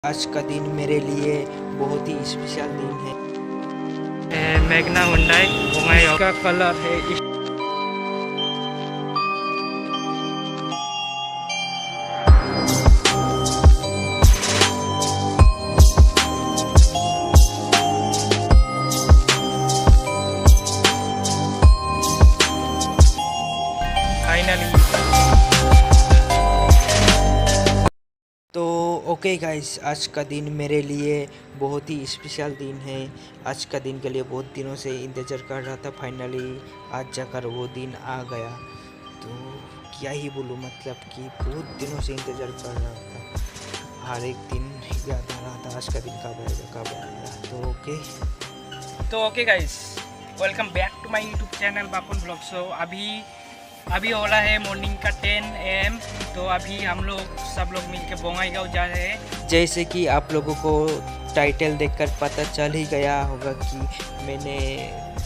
आज का दिन मेरे लिए बहुत ही स्पेशल दिन है। मेघना हुंडई बोंगाईगांव का कलर है फाइनली। तो ओके गाइस, आज का दिन मेरे लिए बहुत ही स्पेशल दिन है। आज का दिन के लिए बहुत दिनों से इंतज़ार कर रहा था। फाइनली आज जाकर वो दिन आ गया। तो क्या ही बोलूँ, मतलब कि बहुत दिनों से इंतज़ार कर रहा था। हर एक दिन याद आ रहा था आज का दिन कब आएगा कब आएगा। तो okay guys, welcome back to my YouTube channel Bapun blog. So अभी हो रहा है मॉर्निंग का 10 AM। तो अभी हम लोग सब लोग मिलके बोंगाईगांव जा रहे हैं। जैसे कि आप लोगों को टाइटल देखकर पता चल ही गया होगा कि मैंने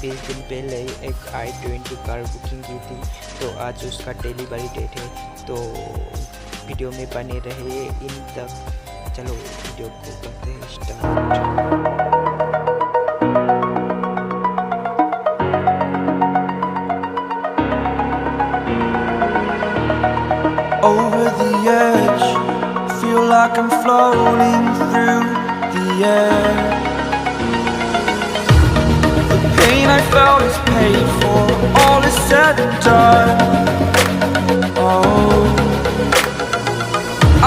20 दिन पहले एक i20 कार बुकिंग की थी। तो आज उसका डिलीवरी डेट है। तो वीडियो में बने रहे इन तक। चलो वीडियो को करते हैं start. Over the edge, feel like I'm floating through the air. The pain I felt is paid for, all is said and done. Oh,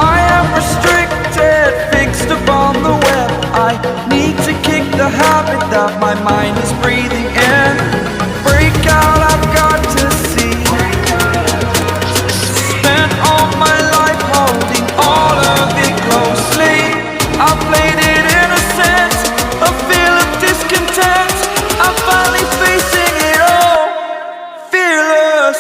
I am restricted, fixed upon the web. I need to kick the habit that my mind is breathing in. Break out, I've got to see. All my life holding all of it closely. I played it innocent, a feel of discontent. I'm finally facing it all, fearless.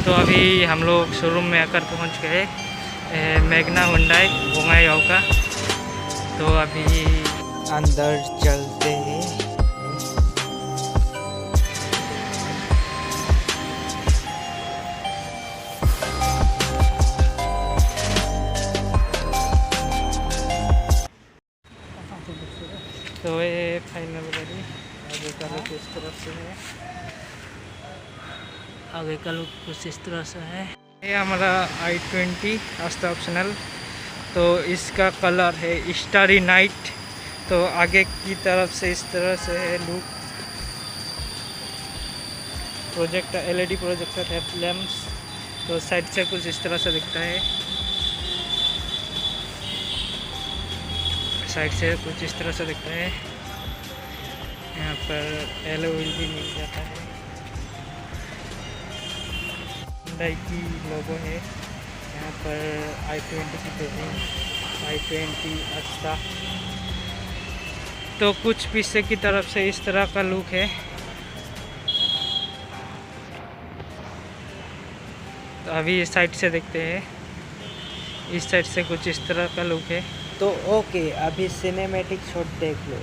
तो अभी हम लोग showroom में आकर पहुंच गए, मेघना Hyundai Bongaigaon का। तो अभी अंदर चलते हैं। तो ये फाइनल गाड़ी आगे का लुक इस तरफ से है। आगे का लुक कुछ इस तरह से है। ये हमारा i20 आस्था ऑप्शनल। तो इसका कलर है स्टारी नाइट। तो आगे की तरफ से इस तरह से है look. Projector LED projector headlamps. तो साइड से कुछ इस तरह से दिखता है। साइड से कुछ इस तरह से दिखता है। यहाँ पर एलो व्हील भी मिल जाता है। Hyundai की लोगो है। यहाँ पर i20 की पेजिंग, i20 Asta। तो कुछ पीछे की तरफ से इस तरह का लुक है। तो अभी इस साइड से देखते हैं। इस साइड से कुछ इस तरह का लुक है। तो ओके, अभी सिनेमैटिक शॉट देख लो।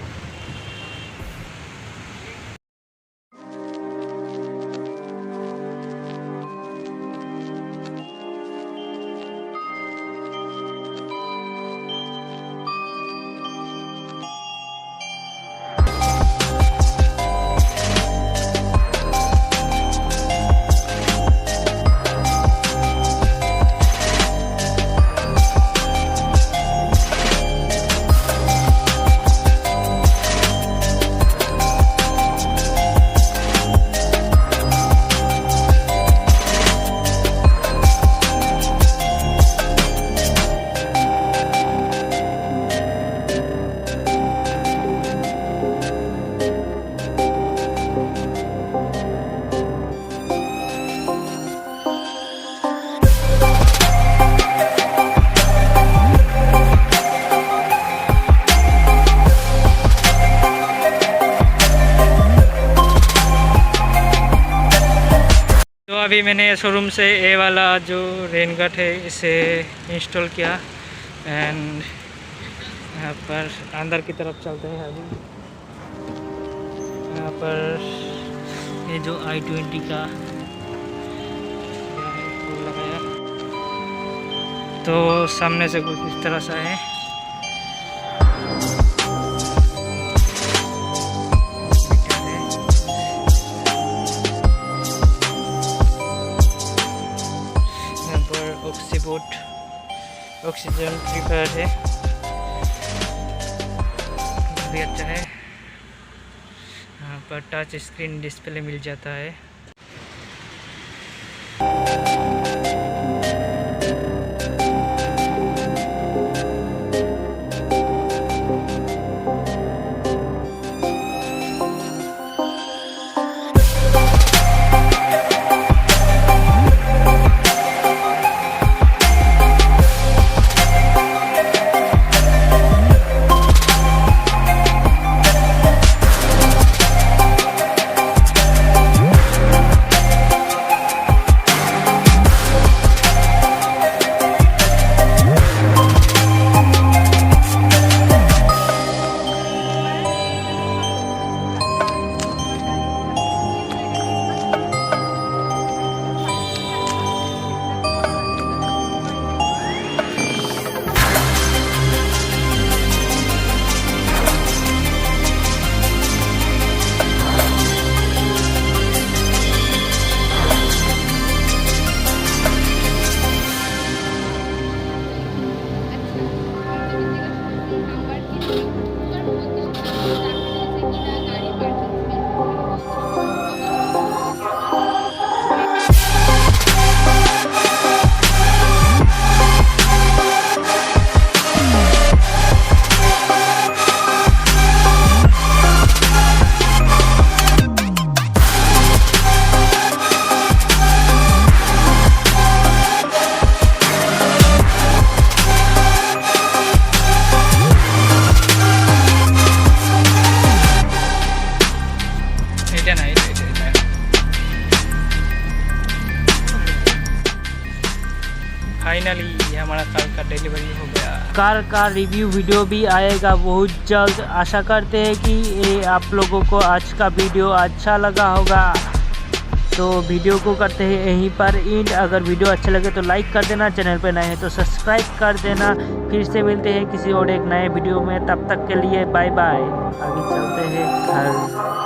अभी मैंने शोरूम से ये वाला जो रेन गट है इसे इंस्टॉल किया एंड यहाँ पर अंदर की तरफ चलते हैं। अभी यहाँ पर ये जो i20 का क्या है वो लगाया, तो सामने से कुछ इस तरह सा है। ऑक्सीजन प्रिपेयर है, भी अच्छा है। यहाँ पर टच स्क्रीन डिस्प्ले मिल जाता है। फाइनली हमारा कार का डिलीवरी हो गया। कार का रिव्यू वीडियो भी आएगा बहुत जल्द। आशा करते हैं कि ये आप लोगों को आज का वीडियो अच्छा लगा होगा। तो वीडियो को करते हैं यहीं पर एंड। अगर वीडियो अच्छा लगे तो लाइक कर देना, चैनल पर नए हैं तो सब्सक्राइब कर देना। फिर से मिलते हैं किसी और एक नए वीडियो में, तब तक के लिए बाय बाय। अभी चलते हैं घर।